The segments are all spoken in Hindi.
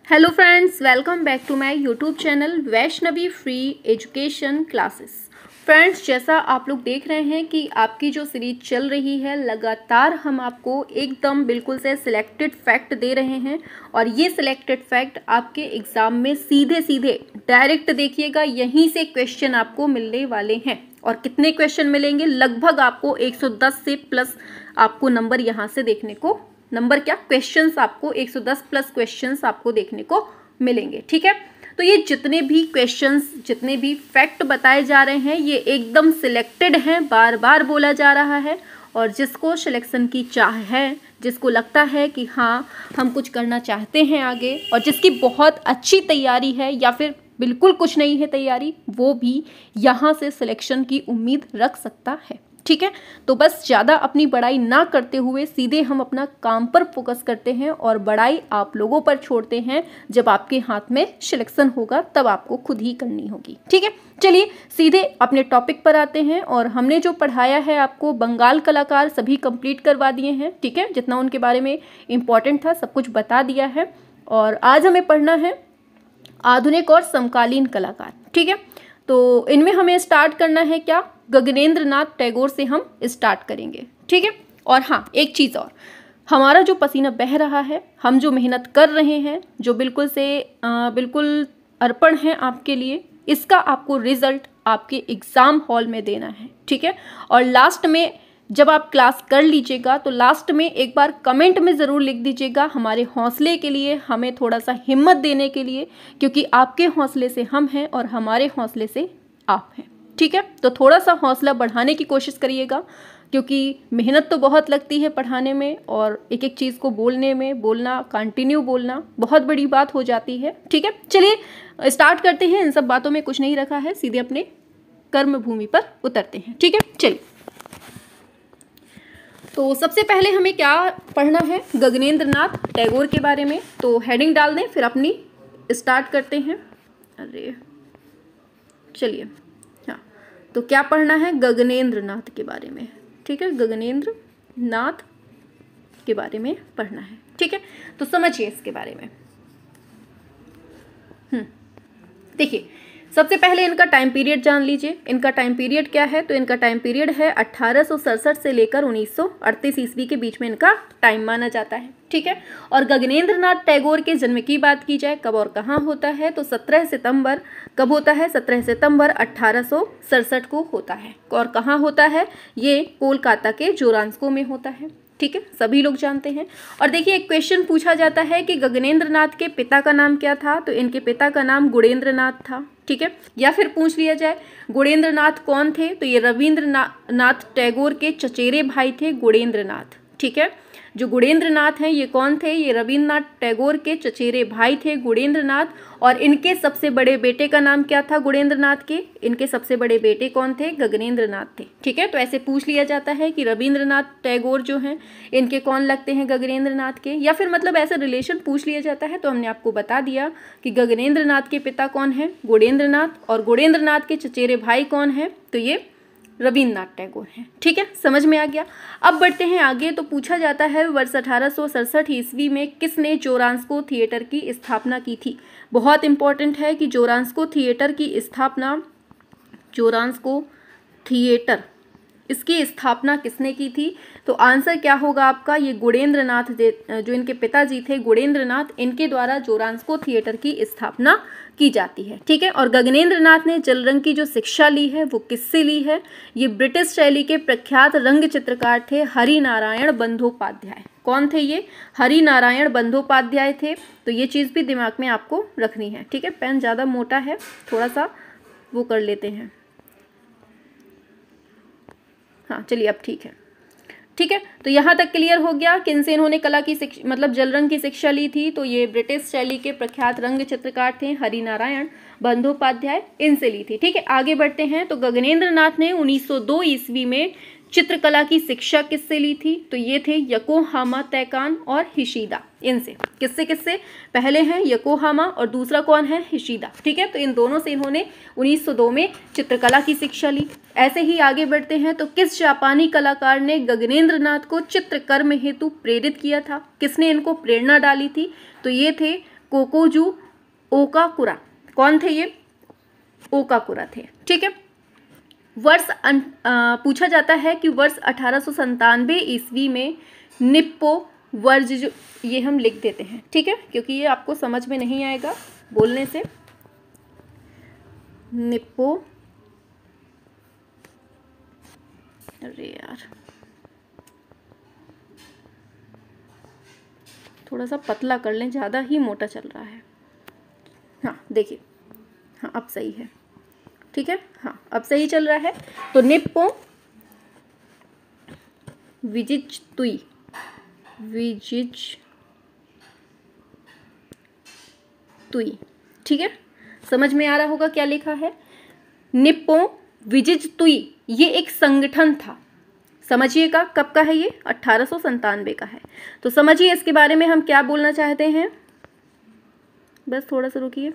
Hello friends, welcome back to my YouTube channel Vaishnavi free education classes. Friends, जैसा आप लोग देख रहे हैं कि आपकी जो सीरीज चल रही है, लगातार हम आपको एकदम बिल्कुल से सिलेक्टेड फैक्ट दे रहे हैं और ये सिलेक्टेड फैक्ट आपके एग्जाम में सीधे सीधे डायरेक्ट देखिएगा, यहीं से क्वेश्चन आपको मिलने वाले हैं। और कितने क्वेश्चन मिलेंगे? लगभग आपको 110 से प्लस आपको नंबर यहाँ से देखने को, नंबर क्या, क्वेश्चंस आपको 110 प्लस क्वेश्चंस आपको देखने को मिलेंगे। ठीक है, तो ये जितने भी क्वेश्चंस, जितने भी फैक्ट बताए जा रहे हैं, ये एकदम सिलेक्टेड हैं, बार बार बोला जा रहा है। और जिसको सिलेक्शन की चाह है, जिसको लगता है कि हाँ हम कुछ करना चाहते हैं आगे, और जिसकी बहुत अच्छी तैयारी है या फिर बिल्कुल कुछ नहीं है तैयारी, वो भी यहाँ से सिलेक्शन की उम्मीद रख सकता है। ठीक है, तो बस ज़्यादा अपनी बड़ाई ना करते हुए सीधे हम अपना काम पर फोकस करते हैं और बड़ाई आप लोगों पर छोड़ते हैं। जब आपके हाथ में सिलेक्शन होगा तब आपको खुद ही करनी होगी। ठीक है, चलिए सीधे अपने टॉपिक पर आते हैं। और हमने जो पढ़ाया है आपको बंगाल कलाकार सभी कंप्लीट करवा दिए हैं। ठीक है, जितना उनके बारे में इम्पॉर्टेंट था सब कुछ बता दिया है। और आज हमें पढ़ना है आधुनिक और समकालीन कलाकार। ठीक है, तो इनमें हमें स्टार्ट करना है क्या, गगनेंद्र नाथ टैगोर से हम स्टार्ट करेंगे। ठीक है, और हाँ एक चीज़ और, हमारा जो पसीना बह रहा है, हम जो मेहनत कर रहे हैं, जो बिल्कुल से बिल्कुल अर्पण है आपके लिए, इसका आपको रिजल्ट आपके एग्ज़ाम हॉल में देना है। ठीक है, और लास्ट में जब आप क्लास कर लीजिएगा तो लास्ट में एक बार कमेंट में ज़रूर लिख दीजिएगा, हमारे हौसले के लिए, हमें थोड़ा सा हिम्मत देने के लिए, क्योंकि आपके हौसले से हम हैं और हमारे हौसले से आप हैं। ठीक है, तो थोड़ा सा हौसला बढ़ाने की कोशिश करिएगा, क्योंकि मेहनत तो बहुत लगती है पढ़ाने में और एक एक चीज़ को बोलने में, बोलना, कंटिन्यू बोलना बहुत बड़ी बात हो जाती है। ठीक है, चलिए स्टार्ट करते हैं। इन सब बातों में कुछ नहीं रखा है, सीधे अपने कर्म भूमि पर उतरते हैं। ठीक है, चलिए, तो सबसे पहले हमें क्या पढ़ना है, गगनेंद्र नाथ टैगोर के बारे में। तो हेडिंग डाल दें, फिर अपनी स्टार्ट करते हैं। अरे चलिए, हाँ, तो क्या पढ़ना है, गगनेंद्र नाथ के बारे में। ठीक है, गगनेंद्र नाथ के बारे में पढ़ना है। ठीक है, तो समझिए इसके बारे में। देखिए, सबसे पहले इनका टाइम पीरियड जान लीजिए। इनका टाइम पीरियड क्या है, तो इनका टाइम पीरियड है 1867 से लेकर 1938 ईस्वी के बीच में इनका टाइम माना जाता है। ठीक है, और गगनेंद्र नाथ टैगोर के जन्म की बात की जाए, कब और कहाँ होता है, तो 17 सितंबर कब होता है, 17 सितंबर 1867 को होता है। और कहाँ होता है, ये कोलकाता के जोरांस्को में होता है। ठीक है, सभी लोग जानते हैं। और देखिए, एक क्वेश्चन पूछा जाता है कि गगनेंद्र नाथ के पिता का नाम क्या था, तो इनके पिता का नाम गुणेंद्र नाथ था। ठीक है, या फिर पूछ लिया जाए गुणेंद्र नाथ कौन थे, तो ये रविंद्रनाथ टैगोर के चचेरे भाई थे गुणेंद्र नाथ। ठीक है, जो गुणेंद्र नाथ हैं ये कौन थे, ये रविंद्रनाथ टैगोर के चचेरे भाई थे गुणेंद्र नाथ। और इनके सबसे बड़े बेटे का नाम क्या था गुणेंद्र नाथ के, इनके सबसे बड़े बेटे कौन थे, गगनेंद्र नाथ थे। ठीक है, तो ऐसे पूछ लिया जाता है कि रविंद्रनाथ टैगोर जो हैं इनके कौन लगते हैं, गगनेंद्र नाथ के, या फिर मतलब ऐसा रिलेशन पूछ लिया जाता है। तो हमने आपको बता दिया कि गगनेंद्र नाथ के पिता कौन है, गुणेंद्र नाथ, और गुणेंद्र नाथ के चचेरे भाई कौन है, तो ये रविंद्रनाथ टैगोर हैं। ठीक है, समझ में आ गया। अब बढ़ते हैं आगे। तो पूछा जाता है वर्ष 1867 ईस्वी में किसने जोरांस्को थिएटर की स्थापना की थी। बहुत इंपॉर्टेंट है कि जोरांस्को थिएटर की स्थापना, जोरांस्को थिएटर, इसकी स्थापना किसने की थी, तो आंसर क्या होगा आपका, ये गुणेंद्र नाथ, जो इनके पिताजी थे गुणेंद्र नाथ, इनके द्वारा जोरांस्को थिएटर की स्थापना की जाती है। ठीक है, और गगनेंद्र नाथ ने जल रंग की जो शिक्षा ली है वो किससे ली है, ये ब्रिटिश शैली के प्रख्यात रंग चित्रकार थे हरिनारायण बंदोपाध्याय। कौन थे ये, हरिनारायण बंदोपाध्याय थे। तो ये चीज़ भी दिमाग में आपको रखनी है। ठीक है, पेन ज़्यादा मोटा है, थोड़ा सा वो कर लेते हैं। हाँ चलिए, अब ठीक है। ठीक है, तो यहाँ तक क्लियर हो गया किनसे इन्होंने कला की शिक्षा, मतलब जल रंग की शिक्षा ली थी, तो ये ब्रिटिश शैली के प्रख्यात रंग चित्रकार थे हरिनारायण बंदोपाध्याय, इनसे ली थी। ठीक है, आगे बढ़ते हैं। तो गगनेंद्र नाथ ने 1902 ईस्वी में चित्रकला की शिक्षा किससे ली थी, तो ये थे योकोहामा तैकान और हिशिदा। इनसे किससे किससे, पहले हैं योकोहामा और दूसरा कौन है, हिशिदा। ठीक है, तो इन दोनों से इन्होंने 1902 में चित्रकला की शिक्षा ली। ऐसे ही आगे बढ़ते हैं। तो किस जापानी कलाकार ने गगनेंद्र नाथ को चित्रकर्म हेतु प्रेरित किया था, किसने इनको प्रेरणा डाली थी, तो ये थे कोकोजू ओकाकुरा। कौन थे ये? ओकाकुरा थे। ठीक है। वर्ष पूछा जाता है कि वर्ष 1897 ईस्वी में निप्पो वर्जिजू, ये हम लिख देते हैं, ठीक है, क्योंकि ये आपको समझ में नहीं आएगा बोलने से। निप्पो, अरे यार थोड़ा सा पतला कर लें, ज़्यादा ही मोटा चल रहा है। हाँ देखिए, हाँ अब सही है, ठीक है, हाँ अब सही चल रहा है। तो निप्पो विजिजतुई, विजिजतुई, ठीक है, समझ में आ रहा होगा क्या लिखा है। निप्पो विजिजतुई ये एक संगठन था, समझिएगा कब का है ये? 1897 का है। तो समझिए इसके बारे में हम क्या बोलना चाहते हैं। बस थोड़ा सा रुकिए,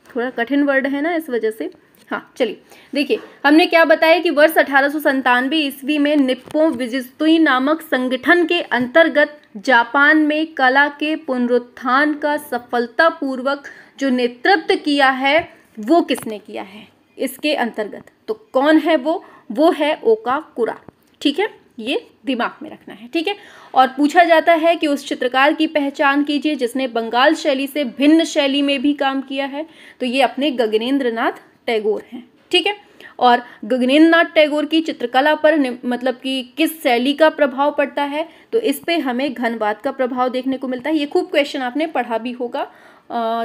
थोड़ा कठिन वर्ड है ना इस वजह से। हाँ चलिए देखिए, हमने क्या बताया कि वर्ष 1897 ईस्वी में निप्पो विजिजतुई नामक संगठन के अंतर्गत जापान में कला के पुनरुत्थान का सफलतापूर्वक जो नेतृत्व किया है वो किसने किया है इसके अंतर्गत? तो कौन है वो है ओकाकुरा। ठीक है, ये दिमाग में रखना है। ठीक है, और पूछा जाता है कि उस चित्रकार की पहचान कीजिए जिसने बंगाल शैली से भिन्न शैली में भी काम किया है। तो ये अपने गगनेंद्र नाथ टैगोर हैं। ठीक है, और गगनेंद्र नाथ टैगोर की चित्रकला पर मतलब कि किस शैली का प्रभाव पड़ता है, तो इस पे हमें घनवाद का प्रभाव देखने को मिलता है। ये खूब क्वेश्चन आपने पढ़ा भी होगा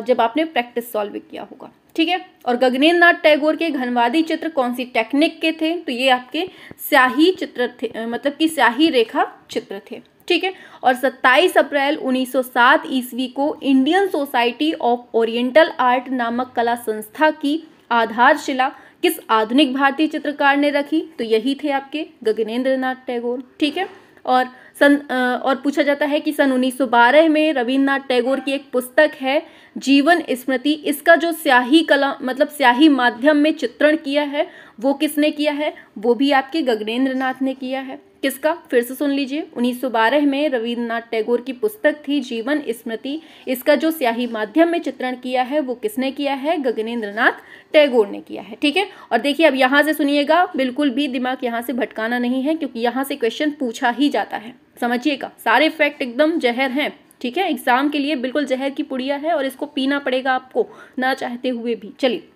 जब आपने प्रैक्टिस सॉल्व किया होगा। ठीक है, और गगनेंद्र नाथ टैगोर के घनवादी चित्र कौन सी टेक्निक के थे? तो ये आपके स्याही चित्र थे, मतलब कि स्याही रेखा चित्र थे। ठीक है, और 27 अप्रैल 1907 ईस्वी को Indian society of oriental art नामक कला संस्था की आधारशिला किस आधुनिक भारतीय चित्रकार ने रखी? तो यही थे आपके गगनेंद्र नाथ टैगोर। ठीक है, और पूछा जाता है कि सन 1912 में रविन्द्रनाथ टैगोर की एक पुस्तक है जीवन स्मृति, इसका जो स्याही कला मतलब स्याही माध्यम में चित्रण किया है वो किसने किया है? वो भी आपके गगनेंद्र नाथ ने किया है। किसका? फिर से सुन लीजिए, 1912 में रविन्द्रनाथ टैगोर की पुस्तक थी जीवन स्मृति, इसका जो स्याही माध्यम में चित्रण किया है वो किसने किया है? गगनेंद्र नाथ टैगोर ने किया है। ठीक है, और देखिए अब यहाँ से सुनिएगा, बिल्कुल भी दिमाग यहाँ से भटकाना नहीं है क्योंकि यहाँ से क्वेश्चन पूछा ही जाता है। समझिएगा, सारे फैक्ट एकदम जहर हैं। ठीक है, एग्जाम के लिए बिल्कुल जहर की पुड़िया है और इसको पीना पड़ेगा आपको ना चाहते हुए भी। चलिए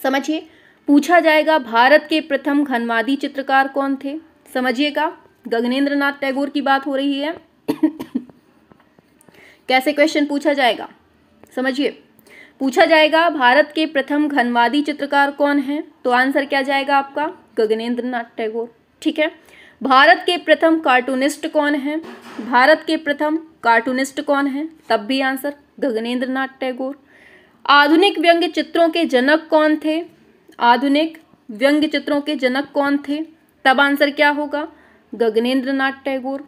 समझिए, पूछा जाएगा भारत के प्रथम घनवादी चित्रकार कौन थे? समझिएगा, गगनेंद्र नाथ टैगोर की बात हो रही है। कैसे क्वेश्चन पूछा जाएगा समझिए, पूछा जाएगा भारत के प्रथम घनवादी चित्रकार कौन है? तो आंसर क्या जाएगा आपका? गगनेंद्र नाथ टैगोर। ठीक है, भारत के प्रथम कार्टूनिस्ट कौन है? भारत के प्रथम कार्टूनिस्ट कौन है? तब भी आंसर गगनेंद्र नाथ टैगोर। आधुनिक व्यंग्य चित्रों के जनक कौन थे? आधुनिक व्यंग्य चित्रों के जनक कौन थे? तब आंसर क्या होगा? गगनेंद्र नाथ टैगोर।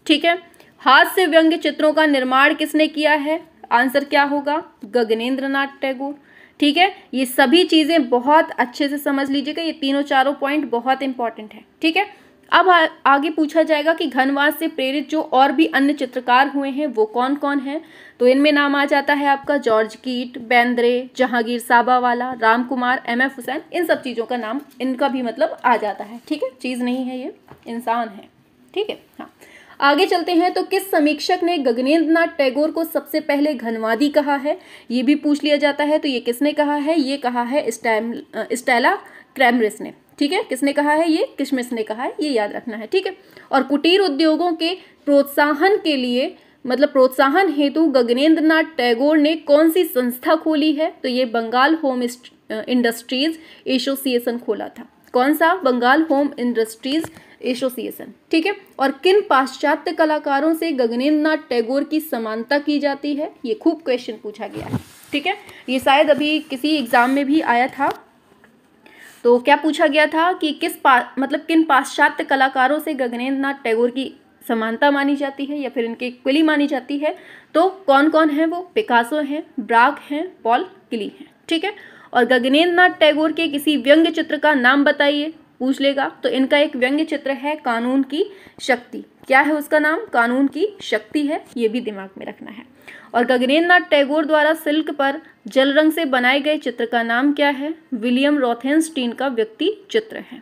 ठीक है, हास्य व्यंग्य चित्रों का निर्माण किसने किया है? आंसर क्या होगा? गगनेंद्र नाथ टैगोर। ठीक है, ये सभी चीजें बहुत अच्छे से समझ लीजिएगा, ये तीनों चारों पॉइंट बहुत इंपॉर्टेंट है। ठीक है, अब आगे पूछा जाएगा कि घनवाद से प्रेरित जो और भी अन्य चित्रकार हुए हैं वो कौन कौन हैं? तो इनमें नाम आ जाता है आपका जॉर्ज कीट, बेंद्रे, जहांगीर साबावाला, राम कुमार, एम.एफ. हुसैन, इन सब चीज़ों का नाम इनका भी मतलब आ जाता है। ठीक है, चीज़ नहीं है, ये इंसान है। ठीक है, हाँ आगे चलते हैं। तो किस समीक्षक ने गगनेंद्र नाथ टैगोर को सबसे पहले घनवादी कहा है? ये भी पूछ लिया जाता है। तो ये किसने कहा है? ये कहा है स्टेला क्रैमरिस ने। ठीक है, किसने कहा है? ये किशमिश ने कहा है, ये याद रखना है। ठीक है, और कुटीर उद्योगों के प्रोत्साहन के लिए मतलब प्रोत्साहन हेतु गगनेंद्र नाथ टैगोर ने कौन सी संस्था खोली है? तो ये बंगाल होम इंडस्ट्रीज एसोसिएशन खोला था। कौन सा? Bengal home industries association. ठीक है, और किन पाश्चात्य कलाकारों से गगनेंद्र नाथ टैगोर की समानता की जाती है? ये खूब क्वेश्चन पूछा गया है। ठीक है, ये शायद अभी किसी एग्जाम में भी आया था। तो क्या पूछा गया था कि किन पाश्चात्य कलाकारों से गगनेंद्र नाथ टैगोर की समानता मानी जाती है या फिर इनके इक्वली मानी जाती है? तो कौन कौन है वो? पिकासो हैं, ब्राक हैं, पॉल क्ली हैं। ठीक है, और गगनेंद्र नाथ टैगोर के किसी व्यंग्य चित्र का नाम बताइए, पूछ लेगा। तो इनका एक व्यंग्य चित्र है कानून की शक्ति। क्या है उसका नाम? कानून की शक्ति है, ये भी दिमाग में रखना है। और गगनेंद्र नाथ टैगोर द्वारा सिल्क पर जल रंग से बनाए गए चित्र का नाम क्या है? विलियम रोथेनस्टीन का व्यक्ति चित्र है।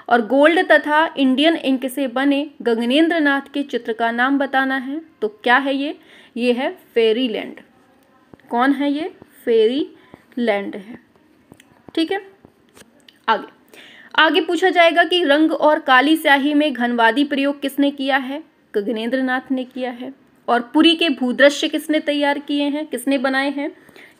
और गोल्ड तथा इंडियन इंक से बने गगनेंद्र नाथ के चित्र का नाम बताना है, तो क्या है ये है फेरीलैंड। कौन है ये? फेरीलैंड है। ठीक है, आगे पूछा जाएगा कि रंग और काली स्याही में घनवादी प्रयोग किसने किया है? गगनेंद्र नाथ ने किया है। और पुरी के भूदृश्य किसने तैयार किए हैं, किसने बनाए हैं?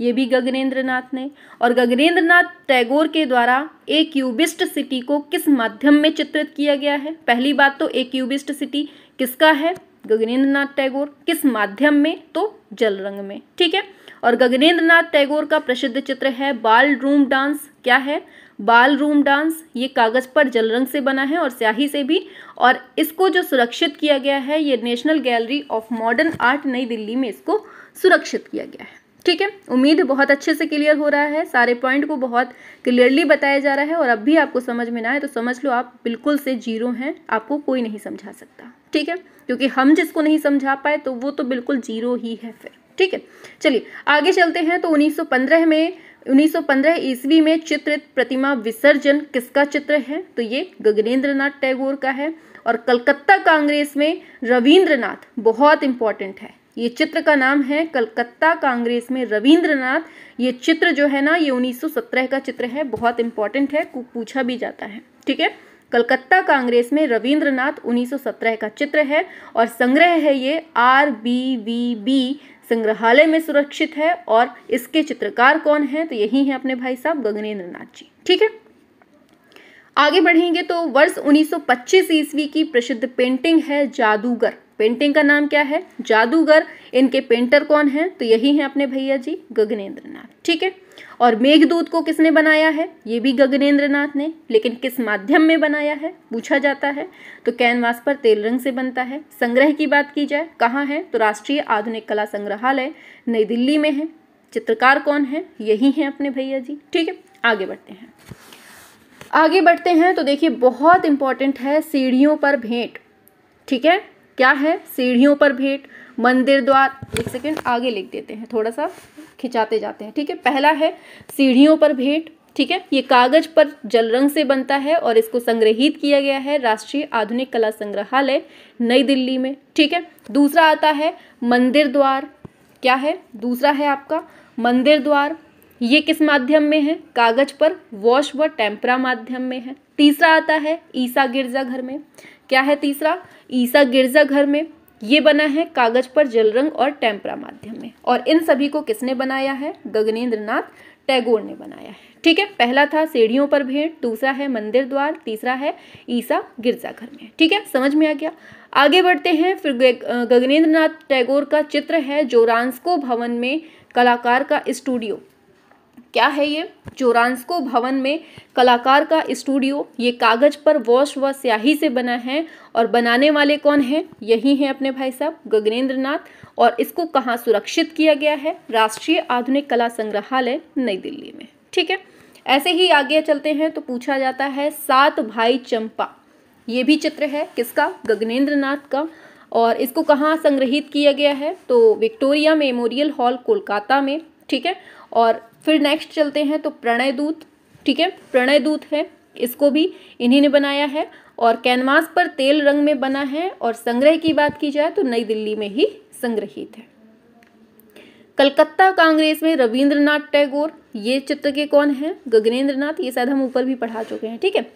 ये भी गगनेंद्र नाथ ने। और गगनेंद्र नाथ टैगोर के द्वारा एक क्यूबिस्ट सिटी को किस माध्यम में चित्रित किया गया है? पहली बात तो एक क्यूबिस्ट सिटी किसका है? गगनेंद्र नाथ टैगोर। किस माध्यम में? तो जल रंग में। ठीक है। और गगनेंद्र नाथ टैगोर का प्रसिद्ध चित्र है बाल रूम डांस। क्या है? बाल रूम डांस। ये कागज पर जल रंग से बना है और स्याही से भी, और इसको जो सुरक्षित किया गया है ये national gallery of modern art नई दिल्ली में इसको सुरक्षित किया गया है। ठीक है, उम्मीद बहुत अच्छे से क्लियर हो रहा है, सारे पॉइंट को बहुत क्लियरली बताया जा रहा है। और अब भी आपको समझ में ना आए तो समझ लो आप बिल्कुल से जीरो हैं, आपको कोई नहीं समझा सकता। ठीक है, क्योंकि हम जिसको नहीं समझा पाए तो वो तो बिल्कुल जीरो ही है फिर। ठीक है, चलिए आगे चलते हैं। तो 1915 ईस्वी में चित्रित प्रतिमा विसर्जन किसका चित्र है? तो ये गगनेंद्र नाथ टैगोर का है। और कलकत्ता कांग्रेस में रविंद्रनाथ, बहुत इंपॉर्टेंट है, ये चित्र का नाम है कलकत्ता कांग्रेस में रविंद्रनाथ। ये चित्र जो है ना ये 1917 का चित्र है, बहुत इंपॉर्टेंट है, पूछा भी जाता है। ठीक है, कलकत्ता कांग्रेस में रविंद्रनाथ 1917 का चित्र है और संग्रह है ये RBVB संग्रहालय में सुरक्षित है। और इसके चित्रकार कौन है? तो यही है अपने भाई साहब गगनेंद्र नाथ जी। ठीक है, आगे बढ़ेंगे तो वर्ष 1925 ईस्वी की प्रसिद्ध पेंटिंग है जादूगर। पेंटिंग का नाम क्या है? जादूगर। इनके पेंटर कौन है? तो यही है अपने भैया जी गगनेंद्र नाथ। ठीक है, और मेघदूत को किसने बनाया है? ये भी गगनेंद्र नाथ ने, लेकिन किस माध्यम में बनाया है पूछा जाता है। तो कैनवास पर तेल रंग से बनता है। संग्रह की बात की जाए कहाँ है? तो राष्ट्रीय आधुनिक कला संग्रहालय नई दिल्ली में है। चित्रकार कौन है? यही है अपने भैया जी। ठीक है, आगे बढ़ते हैं तो देखिए बहुत इंपॉर्टेंट है सीढ़ियों पर भेंट। ठीक है, क्या है? सीढ़ियों पर भेंट, मंदिर द्वार। एक सेकेंड आगे लिख देते हैं, थोड़ा सा खिंचाते जाते हैं। ठीक है, पहला है सीढ़ियों पर भेंट। ठीक है, ये कागज पर जल रंग से बनता है और इसको संग्रहित किया गया है राष्ट्रीय आधुनिक कला संग्रहालय नई दिल्ली में। ठीक है, दूसरा आता है मंदिर द्वार। क्या है? दूसरा है आपका मंदिर द्वार। ये किस माध्यम में है? कागज पर वॉश व टेम्परा माध्यम में है। तीसरा आता है ईसा गिरजाघर में। क्या है तीसरा? ईसा गिरजाघर में। ये बना है कागज पर जल रंग और टेम्परा माध्यम में। और इन सभी को किसने बनाया है? गगनेंद्र नाथ टैगोर ने बनाया है। ठीक है, पहला था सीढ़ियों पर भेंट, दूसरा है मंदिर द्वार, तीसरा है ईसा गिरजाघर में। ठीक है, समझ में आ गया। आगे बढ़ते हैं। फिर गगनेंद्र नाथ टैगोर का चित्र है जोरांस्को भवन में कलाकार का स्टूडियो। क्या है ये? जोरांस्को भवन में कलाकार का स्टूडियो। ये कागज पर वॉश व स्याही से बना है और बनाने वाले कौन हैं? यही हैं अपने भाई साहब गगनेंद्र नाथ। और इसको कहाँ सुरक्षित किया गया है? राष्ट्रीय आधुनिक कला संग्रहालय नई दिल्ली में। ठीक है, ऐसे ही आगे चलते हैं तो पूछा जाता है सात भाई चंपा। ये भी चित्र है किसका? गगनेंद्र नाथ का। और इसको कहाँ संग्रहित किया गया है? तो विक्टोरिया मेमोरियल हॉल कोलकाता में। ठीक है, और फिर नेक्स्ट चलते हैं तो प्रणय दूत। ठीक है, प्रणय दूत है, इसको भी इन्हीं ने बनाया है और कैनवास पर तेल रंग में बना है। और संग्रह की बात की जाए तो नई दिल्ली में ही संग्रहित है। कलकत्ता कांग्रेस में रविंद्रनाथ टैगोर, ये चित्र के कौन है? गगनेंद्र नाथ। ये शायद हम ऊपर भी पढ़ा चुके हैं। ठीक है,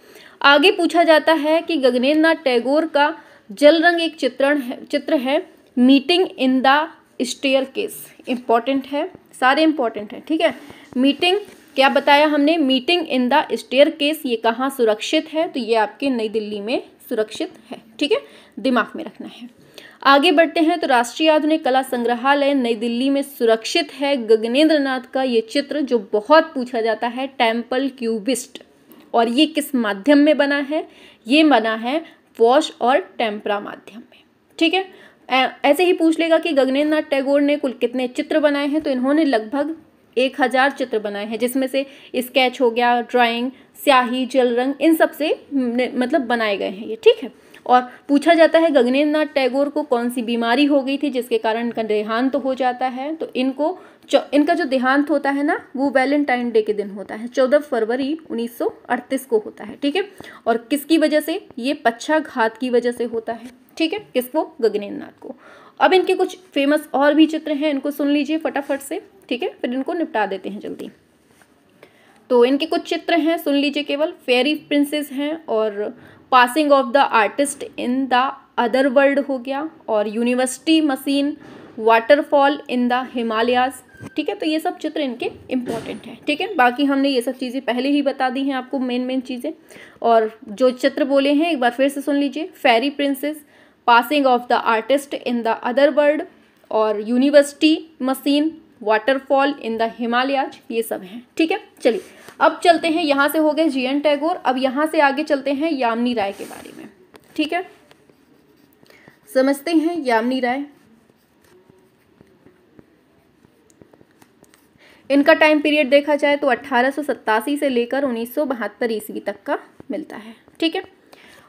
आगे पूछा जाता है कि गगनेंद्र नाथ टैगोर का जल रंग एक चित्र है meeting in the staircase. Important है, सारे इंपॉर्टेंट है। ठीक है, मीटिंग क्या बताया हमने? Meeting in the staircase. ये कहाँ सुरक्षित है? तो ये आपके नई दिल्ली में सुरक्षित है। ठीक है, दिमाग में रखना है। आगे बढ़ते हैं तो राष्ट्रीय आधुनिक कला संग्रहालय नई दिल्ली में सुरक्षित है गगनेंद्र नाथ का ये चित्र, जो बहुत पूछा जाता है, टेम्पल क्यूबिस्ट। और ये किस माध्यम में बना है? ये बना है वॉश और टेम्परा माध्यम में। ठीक है, ऐसे ही पूछ लेगा कि गगनेंद्र नाथ टैगोर ने कुल कितने चित्र बनाए हैं? तो इन्होंने लगभग 1000 चित्र बनाए हैं, जिसमें से स्केच हो गया, ड्राइंग, स्याही, जल रंग, इन सब से मतलब बनाए गए हैं ये। ठीक है, और पूछा जाता है गगनेंद्र नाथ टैगोर को कौन सी बीमारी हो गई थी जिसके कारण इनका देहांत हो जाता है, तो इनका जो देहांत होता है ना वो वैलेंटाइन डे के दिन होता है, 14 फरवरी 1938 को होता है। ठीक है, और किसकी वजह से? ये पक्षाघात की वजह से होता है। ठीक है, किसको? गगनेंद्र नाथ को। अब इनके कुछ फेमस और भी चित्र हैं, इनको सुन लीजिए फटाफट से। ठीक है, फिर इनको निपटा देते हैं जल्दी। तो इनके कुछ चित्र हैं, सुन लीजिए केवल। फेरी प्रिंसेस हैं, और passing of the artist in the other world हो गया, और university machine, waterfall in the Himalayas. ठीक है, तो ये सब चित्र इनके इम्पोर्टेंट हैं। ठीक है, बाकी हमने ये सब चीज़ें पहले ही बता दी हैं आपको, मेन चीज़ें। और जो चित्र बोले हैं एक बार फिर से सुन लीजिए। Fairy princess, passing of the artist in the other world, और university machine, waterfall in the Himalayas, ये सब हैं। ठीक है, चलिए अब चलते हैं, यहाँ से हो गए जी.एन. टैगोर। अब यहाँ से आगे चलते हैं यामिनी राय के बारे में। ठीक है, समझते हैं यामिनी राय। इनका टाइम पीरियड देखा जाए तो 1887 से लेकर 1972 ईस्वी तक का मिलता है। ठीक है,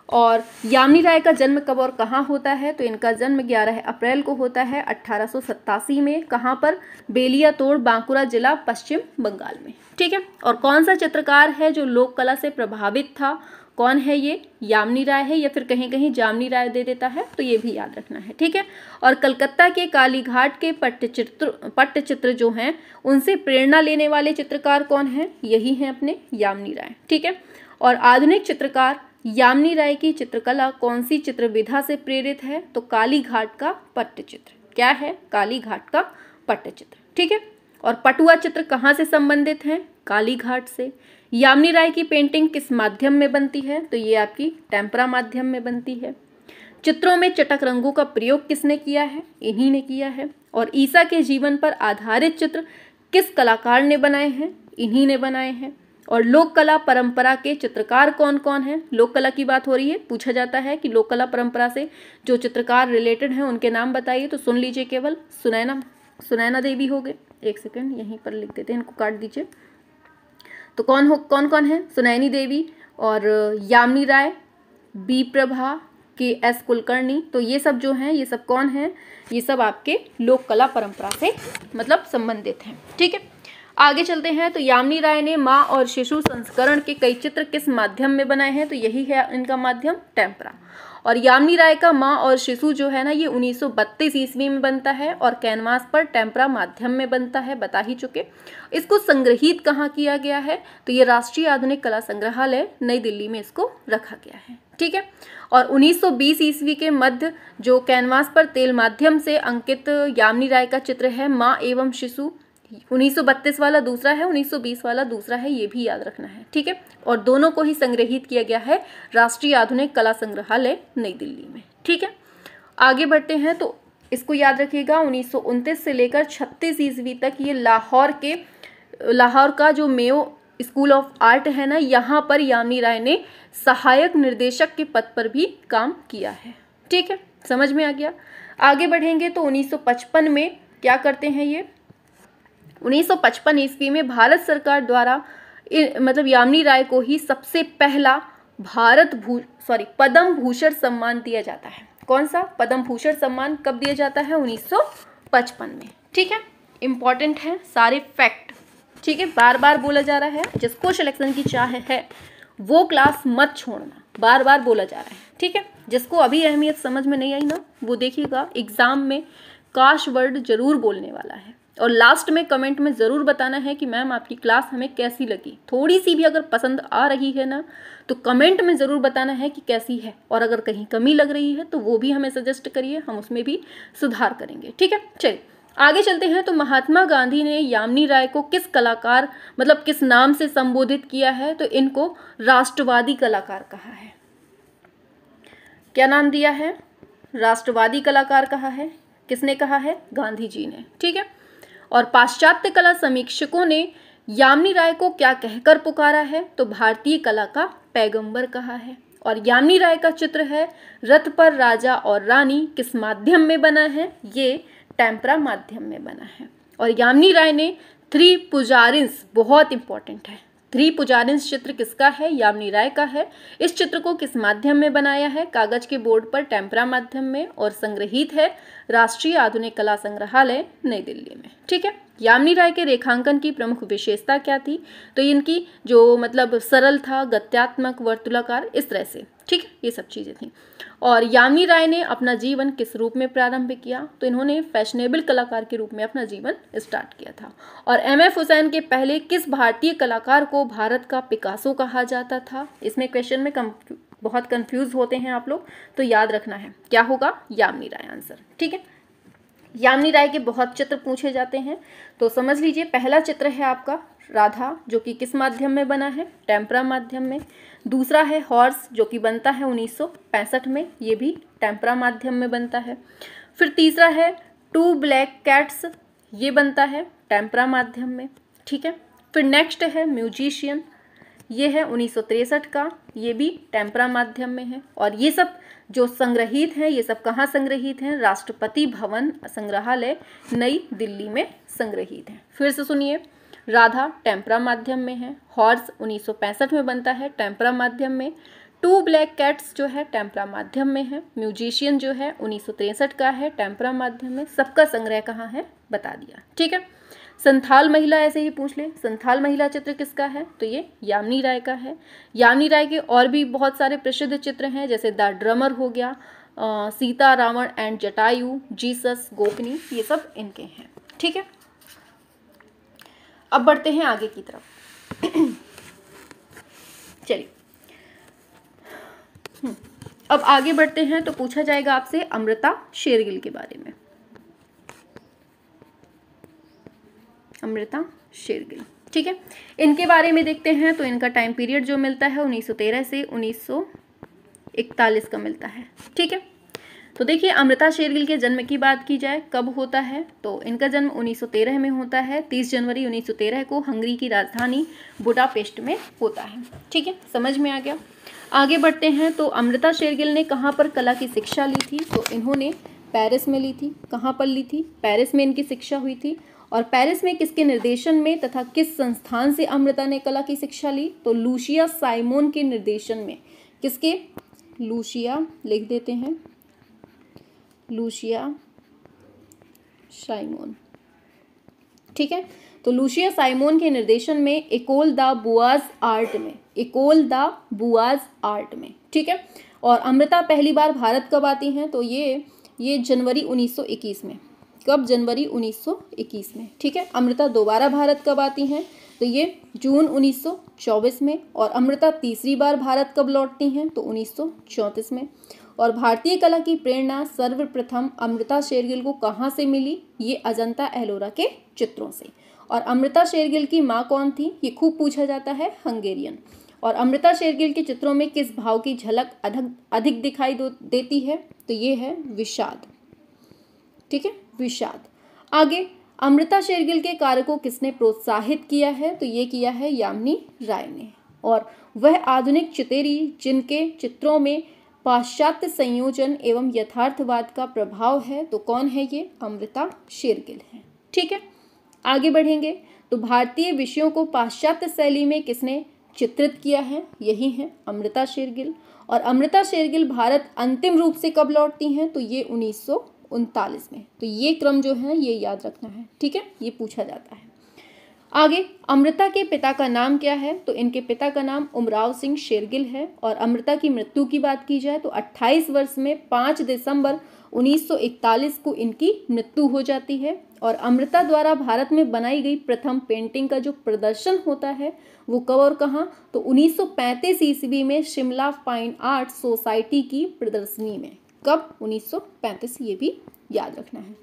और यामिनी राय का जन्म कब और कहाँ होता है? तो इनका जन्म 11 अप्रैल को होता है 1887 में। कहाँ पर? बेलियातोड़, बांकुरा जिला, पश्चिम बंगाल में। ठीक है, और कौन सा चित्रकार है जो लोक कला से प्रभावित था? कौन है ये? यामिनी राय है, या फिर कहीं कहीं जामिनी राय दे देता है, तो ये भी याद रखना है। ठीक है, और कलकत्ता के कालीघाट के पट्टचित्र जो हैं उनसे प्रेरणा लेने वाले चित्रकार कौन हैं? यही हैं अपने यामिनी राय। ठीक है, और आधुनिक चित्रकार यामिनी राय की चित्रकला कौन सी चित्र विधा से प्रेरित है? तो कालीघाट का पट्टचित्र। क्या है? कालीघाट का पट्टचित्र। ठीक है, और पटुआ चित्र कहाँ से संबंधित हैं? कालीघाट से। यामिनी राय की पेंटिंग किस माध्यम में बनती है? तो ये आपकी टेम्परा माध्यम में बनती है। चित्रों में चटक रंगों का प्रयोग किसने किया है? इन्हीं ने किया है। और ईसा के जीवन पर आधारित चित्र किस कलाकार ने बनाए हैं? इन्हीं ने बनाए हैं। और लोक कला परंपरा के चित्रकार कौन कौन हैं? लोक कला की बात हो रही है, पूछा जाता है कि लोक कला परंपरा से जो चित्रकार रिलेटेड हैं उनके नाम बताइए। तो सुन लीजिए केवल। सुनैना देवी हो गए, एक सेकंड यहीं पर लिख देते हैं, इनको काट दीजिए। तो कौन कौन है? सुनैनी देवी और यामिनी राय, बी प्रभा, के एस कुलकर्णी। तो ये सब जो हैं, ये सब कौन हैं? ये सब आपके लोक कला परंपरा से मतलब संबंधित हैं। ठीक है, आगे चलते हैं। तो यामिनी राय ने माँ और शिशु संस्करण के कई चित्र किस माध्यम में बनाए हैं? तो यही है इनका माध्यम, टेम्परा। और यामिनी राय का माँ और शिशु जो है ना, ये 1932 ईस्वी में बनता है, और कैनवास पर टेम्परा माध्यम में बनता है, बता ही चुके। इसको संग्रहित कहाँ किया गया है? तो ये राष्ट्रीय आधुनिक कला संग्रहालय नई दिल्ली में इसको रखा गया है। ठीक है, और 1920 ईस्वी के मध्य जो कैनवास पर तेल माध्यम से अंकित यामिनी राय का चित्र है, माँ एवं शिशु, 1932 वाला दूसरा है, 1920 वाला दूसरा है, ये भी याद रखना है। ठीक है, और दोनों को ही संग्रहित किया गया है राष्ट्रीय आधुनिक कला संग्रहालय नई दिल्ली में। ठीक है, आगे बढ़ते हैं। तो इसको याद रखिएगा, 1929 से लेकर 36 ईस्वी तक ये लाहौर का जो मेयो स्कूल ऑफ आर्ट है ना, यहाँ पर यामिनी राय ने सहायक निर्देशक के पद पर भी काम किया है। ठीक है, समझ में आ गया। आगे बढ़ेंगे तो 1955 में क्या करते हैं ये? 1955 ईस्वी में भारत सरकार द्वारा मतलब यामिनी राय को ही सबसे पहला पद्म भूषण सम्मान दिया जाता है। कौन सा? पद्म भूषण सम्मान कब दिया जाता है? 1955 में। ठीक है, इंपॉर्टेंट है सारे फैक्ट। ठीक है, बार बार बोला जा रहा है, जिसको सिलेक्शन की चाह है वो क्लास मत छोड़ना, बार बार बोला जा रहा है। ठीक है, जिसको अभी अहमियत समझ में नहीं आई ना, वो देखिएगा एग्जाम में काश वर्ड जरूर बोलने वाला है। और लास्ट में कमेंट में ज़रूर बताना है कि मैम आपकी क्लास हमें कैसी लगी। थोड़ी सी भी अगर पसंद आ रही है ना, तो कमेंट में ज़रूर बताना है कि कैसी है, और अगर कहीं कमी लग रही है तो वो भी हमें सजेस्ट करिए, हम उसमें भी सुधार करेंगे। ठीक है, चलिए आगे चलते हैं। तो महात्मा गांधी ने यामिनी राय को किस कलाकार मतलब किस नाम से संबोधित किया है? तो इनको राष्ट्रवादी कलाकार कहा है। क्या नाम दिया है? राष्ट्रवादी कलाकार कहा है। किसने कहा है? गांधी जी ने। ठीक है, और पाश्चात्य कला समीक्षकों ने यामिनी राय को क्या कहकर पुकारा है? तो भारतीय कला का पैगंबर कहा है। और यामिनी राय का चित्र है रथ पर राजा और रानी, किस माध्यम में बना है? ये टेम्परा माध्यम में बना है। और यामिनी राय ने 3 पुजारिन्स, बहुत इंपॉर्टेंट है, थ्री पुजारिन्स चित्र किसका है? यामिनी राय का है। इस चित्र को किस माध्यम में बनाया है? कागज के बोर्ड पर टेम्परा माध्यम में, और संग्रहित है राष्ट्रीय आधुनिक कला संग्रहालय नई दिल्ली में। ठीक है। यामिनी राय के रेखांकन की प्रमुख विशेषता क्या थी? तो इनकी जो मतलब सरल था, गत्यात्मक, वर्तुलाकार, इस तरह से। ठीक है, ये सब चीज़ें थी। और यामिनी राय ने अपना जीवन किस रूप में प्रारंभ किया? तो इन्होंने फैशनेबल कलाकार के रूप में अपना जीवन स्टार्ट किया था। और एम.एफ. हुसैन के पहले किस भारतीय कलाकार को भारत का पिकासो कहा जाता था? इसमें क्वेश्चन में बहुत कंफ्यूज होते हैं आप लोग, तो याद रखना है क्या होगा? यामिनी राय आंसर। ठीक है। यामिनी राय के बहुत चित्र पूछे जाते हैं, तो समझ लीजिए। पहला चित्र है आपका राधा, जो कि किस माध्यम में बना है? टेम्परा माध्यम में। दूसरा है हॉर्स, जो कि बनता है 1965 में, ये भी टेम्परा माध्यम में बनता है। फिर तीसरा है टू ब्लैक कैट्स, ये बनता है टेम्परा माध्यम में। ठीक है। फिर नेक्स्ट है म्यूजिशियन, ये है 1963 का, ये भी टेम्परा माध्यम में है। और ये सब जो संग्रहित हैं, ये सब कहाँ संग्रहित हैं? राष्ट्रपति भवन संग्रहालय नई दिल्ली में संग्रहित हैं। फिर से सुनिए, राधा टेम्परा माध्यम में है, हॉर्स 1965 में बनता है टेम्परा माध्यम में, टू ब्लैक कैट्स जो है टेम्परा माध्यम में है, म्यूजिशियन जो है 1963 का है टेम्परा माध्यम में। सबका संग्रह कहाँ है बता दिया। ठीक है। संथाल महिला ऐसे ही पूछ ले, संथाल महिला चित्र किसका है? तो ये यामिनी राय का है। यामिनी राय के और भी बहुत सारे प्रसिद्ध चित्र हैं, जैसे द ड्रमर हो गया, सीता रावण एंड जटायु, जीसस, गोपनी, ये सब इनके हैं। ठीक है। अब बढ़ते हैं आगे की तरफ। चलिए अब आगे बढ़ते हैं, तो पूछा जाएगा आपसे अमृता शेरगिल के बारे में। अमृता शेरगिल, ठीक है, इनके बारे में देखते हैं। तो इनका टाइम पीरियड जो मिलता है 1913 से 1941 का मिलता है। ठीक है। तो देखिए, अमृता शेरगिल के जन्म की बात की जाए, कब होता है? तो इनका जन्म 1913 में होता है। 30 जनवरी 1913 को हंगरी की राजधानी बुडापेस्ट में होता है। ठीक है, समझ में आ गया। आगे बढ़ते हैं। तो अमृता शेरगिल ने कहाँ पर कला की शिक्षा ली थी? तो इन्होंने पेरिस में ली थी। कहाँ पर ली थी? पेरिस में इनकी शिक्षा हुई थी। और पेरिस में किसके निर्देशन में तथा किस संस्थान से अमृता ने कला की शिक्षा ली? तो लूसिया साइमोन के निर्देशन में। किसके? लूसिया, लिख देते हैं, लूसिया साइमोन। ठीक है। तो लूसिया साइमोन के निर्देशन में एकोल द बुआज आर्ट में, एकोल द बुआज आर्ट में। ठीक है। और अमृता पहली बार भारत कब आती हैं? तो ये जनवरी 1921 में। कब? जनवरी 1921 में। ठीक है। अमृता दोबारा भारत कब आती हैं? तो ये जून 1924 में। और अमृता तीसरी बार भारत कब लौटती हैं? तो 1934 में। और भारतीय कला की प्रेरणा सर्वप्रथम अमृता शेरगिल को कहाँ से मिली? ये अजंता एलोरा के चित्रों से। और अमृता शेरगिल की माँ कौन थी? ये खूब पूछा जाता है, हंगेरियन। और अमृता शेरगिल के चित्रों में किस भाव की झलक अधिक दिखाई देती है? तो ये है विषाद। ठीक है, विषाद। आगे, अमृता शेरगिल के कार्य को किसने प्रोत्साहित किया है? तो ये किया है यामिनी राय ने। और वह आधुनिक चितेरी जिनके चित्रों में पाश्चात्य संयोजन एवं यथार्थवाद का प्रभाव है, तो कौन है ये? अमृता शेरगिल है। ठीक है। आगे बढ़ेंगे। तो भारतीय विषयों को पाश्चात्य शैली में किसने चित्रित किया है? यही है अमृता शेरगिल। और अमृता शेरगिल भारत अंतिम रूप से कब लौटती हैं? तो ये 1939 में। तो ये क्रम जो है ये याद रखना है। ठीक है, ये पूछा जाता है। आगे, अमृता के पिता का नाम क्या है? तो इनके पिता का नाम उमराव सिंह शेरगिल है। और अमृता की मृत्यु की बात की जाए तो 28 वर्ष में 5 दिसंबर 1941 को इनकी मृत्यु हो जाती है। और अमृता द्वारा भारत में बनाई गई प्रथम पेंटिंग का जो प्रदर्शन होता है वो कब और कहाँ? तो 1935 ईस्वी में शिमला फाइन आर्ट सोसाइटी की प्रदर्शनी में। कब? 1935, ये भी याद रखना है।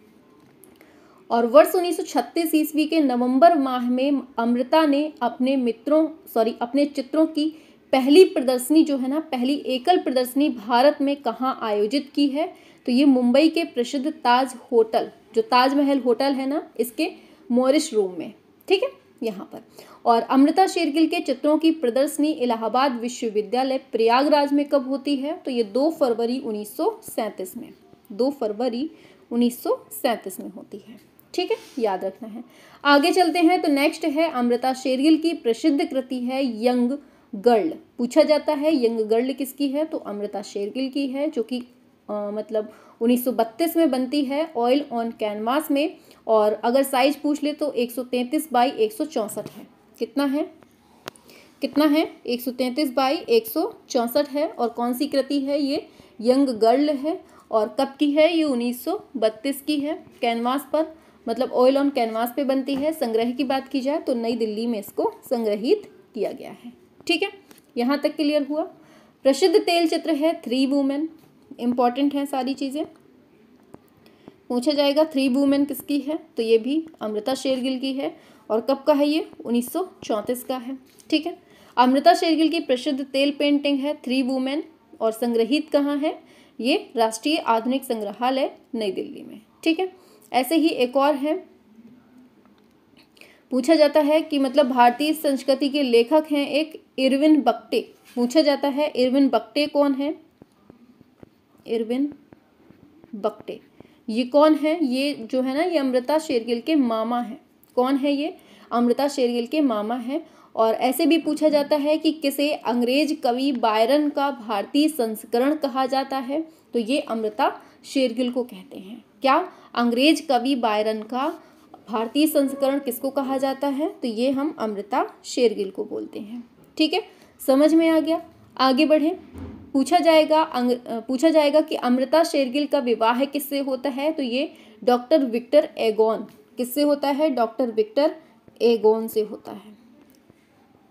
और वर्ष 1936 ईस्वी के नवंबर माह में अमृता ने अपने चित्रों की पहली प्रदर्शनी जो है ना, पहली एकल प्रदर्शनी भारत में कहाँ आयोजित की है? तो ये मुंबई के प्रसिद्ध ताज होटल, जो ताजमहल होटल है ना, इसके मॉरिस रूम में। ठीक है, यहाँ पर। और अमृता शेरगिल के चित्रों की प्रदर्शनी इलाहाबाद विश्वविद्यालय प्रयागराज में कब होती है? तो ये 2 फरवरी 1937 में, 2 फरवरी 1937 में होती है। ठीक है, याद रखना है। आगे चलते हैं तो नेक्स्ट है अमृता शेरगिल की प्रसिद्ध कृति है यंग गर्ल। पूछा जाता है यंग गर्ल किसकी है, तो अमृता शेरगिल की है, जो कि मतलब 1932 में बनती है ऑयल ऑन कैनवास में। और अगर साइज पूछ ले तो 133 बाई 164 है। कितना है, 133 बाई 164 है। और कौन सी कृति है ये, यंग गर्ल है। और कब की है ये, 1932 की है। कैनवास पर मतलब ऑयल ऑन कैनवास पे बनती है। संग्रह की बात की जाए तो नई दिल्ली में इसको संग्रहित किया गया है। ठीक है, यहाँ तक क्लियर हुआ। प्रसिद्ध तेल चित्र है थ्री वुमेन। इंपॉर्टेंट है सारी चीज़ें, पूछा जाएगा थ्री वुमेन किसकी है, तो ये भी अमृता शेरगिल की है। और कब का है ये, 1934 का है। ठीक है, अमृता शेरगिल की प्रसिद्ध तेल पेंटिंग है थ्री वुमेन। और संग्रहित कहाँ है, ये राष्ट्रीय आधुनिक संग्रहालय नई दिल्ली में। ठीक है, ऐसे ही एक और है, पूछा जाता है कि मतलब भारतीय संस्कृति के लेखक हैं एक इरविन बख्टे। पूछा जाता है इरविन बख्टे कौन है, इरविन बख्टे ये कौन है, ये जो है ना ये अमृता शेरगिल के मामा हैं। कौन है ये, अमृता शेरगिल के मामा हैं। और ऐसे भी पूछा जाता है कि किसे अंग्रेज कवि बायरन का भारतीय संस्करण कहा जाता है, तो ये अमृता शेरगिल को कहते हैं। क्या, अंग्रेज कवि बायरन का भारतीय संस्करण किसको कहा जाता है, तो ये हम अमृता शेरगिल को बोलते हैं। ठीक है, समझ में आ गया। आगे बढ़े, पूछा जाएगा कि अमृता शेरगिल का विवाह किससे होता है, तो ये डॉक्टर विक्टर एगोन किससे होता है, डॉक्टर विक्टर एगोन से होता है।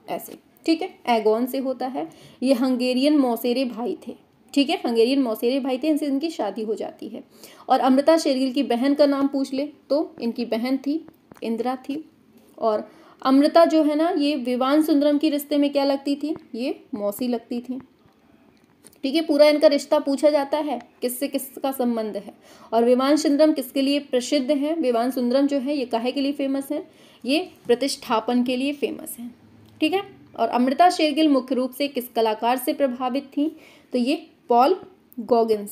ऐसे, ठीक है, एगोन से होता है। ये हंगेरियन मौसेरे भाई थे। ठीक है, हंगेरियन मौसेरे भाई थे, इनसे इनकी शादी हो जाती है। और अमृता शेरगिल की बहन का नाम पूछ ले तो इनकी बहन थी इंदिरा थी। और अमृता जो है ना ये विवान सुंदरम की रिश्ते में क्या लगती थी, ये मौसी लगती थी। ठीक है, पूरा इनका रिश्ता पूछा जाता है, किससे किसका संबंध है। और विवान सुंदरम किसके लिए प्रसिद्ध है, विवान सुंदरम जो है ये काहे के लिए फेमस है, ये प्रतिष्ठापन के लिए फेमस है। ठीक है, और अमृता शेरगिल मुख्य रूप से किस कलाकार से प्रभावित थी, तो ये पॉल गॉगिन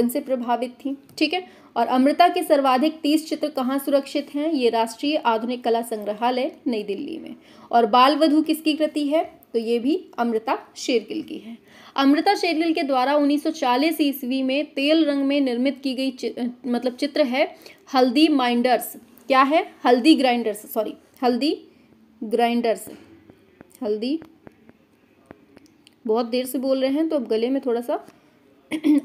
से प्रभावित थी। ठीक है, और अमृता के सर्वाधिक 30 चित्र कहाँ सुरक्षित हैं, ये राष्ट्रीय आधुनिक कला संग्रहालय नई दिल्ली में। और बाल वधू किसकी कृति है, तो ये भी अमृता शेरगिल की है। अमृता शेरगिल के द्वारा 1940 ईस्वी में तेल रंग में निर्मित की गई मतलब चित्र है हल्दी माइंडर्स। क्या है, हल्दी ग्राइंडर्स। बहुत देर से बोल रहे हैं तो अब गले में थोड़ा सा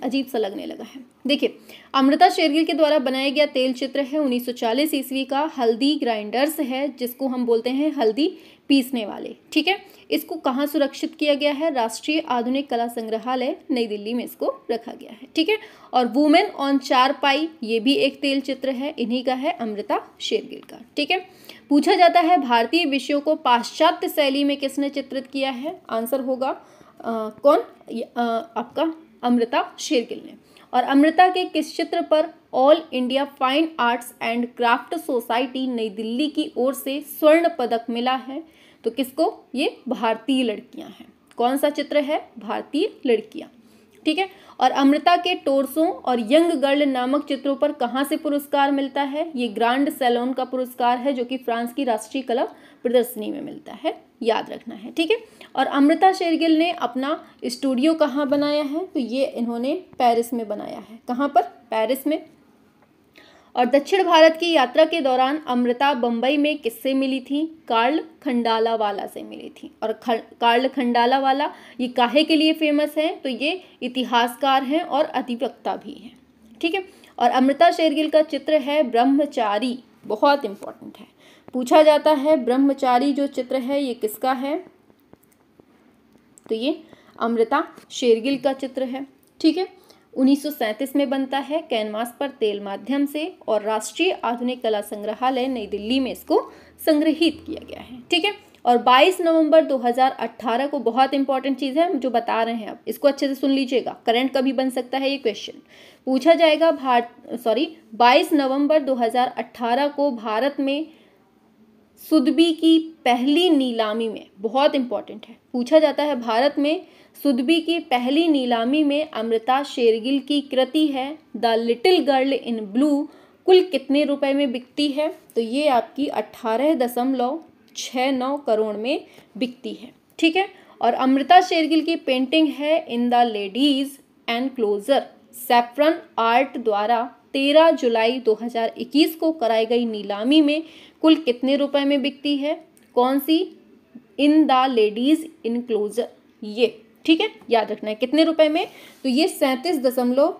अजीब सा लगने लगा है। देखिए, अमृता शेरगिल के द्वारा बनाया गया तेल चित्र है 1940 ईस्वी का हल्दी ग्राइंडर्स है, जिसको हम बोलते हैं हल्दी पीसने वाले। ठीक है, इसको कहाँ सुरक्षित किया गया है, राष्ट्रीय आधुनिक कला संग्रहालय नई दिल्ली में इसको रखा गया है। ठीक है, और वुमेन ऑन चारपाई ये भी एक तेल चित्र है, इन्हीं का है अमृता शेरगिल का। ठीक है, पूछा जाता है भारतीय विषयों को पाश्चात्य शैली में किसने चित्रित किया है, आंसर होगा कौन, आपका अमृता शेरगिल ने। और अमृता के किस चित्र पर all India fine arts and craft society नई दिल्ली की ओर से स्वर्ण पदक मिला है, तो किसको, ये भारतीय लड़कियां हैं। कौन सा चित्र है, भारतीय लड़कियां। ठीक है, और अमृता के टोरसों और यंग गर्ल नामक चित्रों पर कहाँ से पुरस्कार मिलता है, ये ग्रांड सैलोन का पुरस्कार है, जो कि फ्रांस की राष्ट्रीय कला प्रदर्शनी में मिलता है, याद रखना है। ठीक है, और अमृता शेरगिल ने अपना स्टूडियो कहाँ बनाया है, तो ये इन्होंने पेरिस में बनाया है। कहाँ पर, पेरिस में। और दक्षिण भारत की यात्रा के दौरान अमृता बम्बई में किससे मिली थी, कार्ल खंडालावाला से मिली थी। और कार्ल खंडालावाला ये काहे के लिए फेमस है, तो ये इतिहासकार हैं और अधिवक्ता भी हैं। ठीक है, और अमृता शेरगिल का चित्र है ब्रह्मचारी, बहुत इंपॉर्टेंट है, पूछा जाता है ब्रह्मचारी जो चित्र है ये किसका है, तो ये अमृता शेरगिल का चित्र है। ठीक है, 1937 में बनता है कैनवास पर तेल माध्यम से, और राष्ट्रीय आधुनिक कला संग्रहालय नई दिल्ली में इसको संग्रहित किया गया है। ठीक है, और 22 नवंबर 2018 को, बहुत इंपॉर्टेंट चीज़ है जो बता रहे हैं, आप इसको अच्छे से सुन लीजिएगा, करंट का भी बन सकता है ये क्वेश्चन। पूछा जाएगा 22 नवंबर 2018 को भारत में सुदबी की पहली नीलामी में, बहुत इंपॉर्टेंट है, पूछा जाता है भारत में सुदबी की पहली नीलामी में अमृता शेरगिल की कृति है the little girl in blue कुल कितने रुपए में बिकती है? तो ये आपकी 18.69 करोड़ में बिकती है। ठीक है। और अमृता शेरगिल की पेंटिंग है in the ladies enclosure saffron art द्वारा 13 जुलाई 2021 को कराई गई नीलामी में कुल कितने रुपए में बिकती है? कौन सी? इन द लेडीज इनक्लोजर, ये। ठीक है, याद रखना है कितने रुपए में। तो ये 37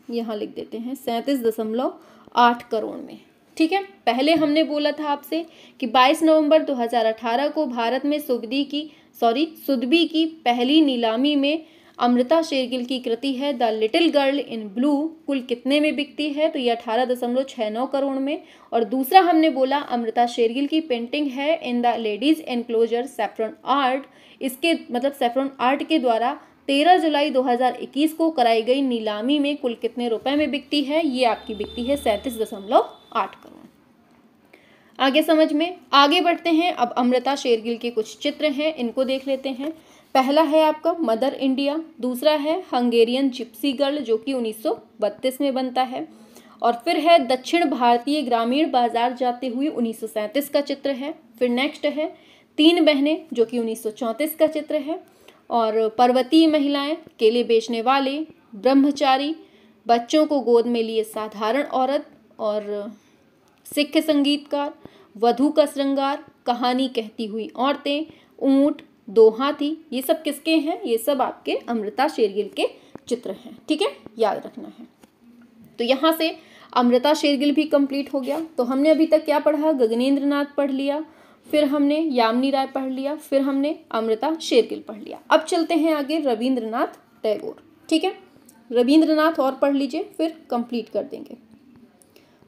यहाँ लिख देते हैं 37.8 करोड़ में। ठीक है। पहले हमने बोला था आपसे कि 22 नवंबर 2018 को भारत में सुदबी की पहली नीलामी में अमृता शेरगिल की कृति है the little girl in blue कुल कितने में बिकती है? तो ये 18.69 करोड़ में। और दूसरा हमने बोला अमृता शेरगिल की पेंटिंग है in the ladies enclosure saffron art, इसके मतलब सैफरन आर्ट के द्वारा 13 जुलाई 2021 को कराई गई नीलामी में कुल कितने रुपए में बिकती है? ये आपकी बिकती है 37.8 करोड़। आगे समझ में आगे बढ़ते हैं। अब अमृता शेरगिल के कुछ चित्र हैं, इनको देख लेते हैं। पहला है आपका मदर इंडिया, दूसरा है हंगेरियन जिप्सी गर्ल जो कि 1932 में बनता है, और फिर है दक्षिण भारतीय ग्रामीण बाजार जाते हुए 1937 का चित्र है। फिर नेक्स्ट है तीन बहनें जो कि 1934 का चित्र है, और पर्वतीय महिलाएं, केले बेचने वाले, ब्रह्मचारी, बच्चों को गोद में लिए साधारण औरत, और सिख संगीतकार, वधू का श्रृंगार, कहानी कहती हुई औरतें, ऊंट, दो हाथी, ये सब किसके हैं? ये सब आपके अमृता शेरगिल के चित्र हैं। ठीक है, याद रखना है। तो यहाँ से अमृता शेरगिल भी कंप्लीट हो गया। तो हमने अभी तक क्या पढ़ा? गगनेंद्र नाथ पढ़ लिया, फिर हमने यामिनी राय पढ़ लिया, फिर हमने अमृता शेरगिल पढ़ लिया। अब चलते हैं आगे रविंद्रनाथ टैगोर। ठीक है, रविंद्रनाथ और पढ़ लीजिए, फिर कंप्लीट कर देंगे।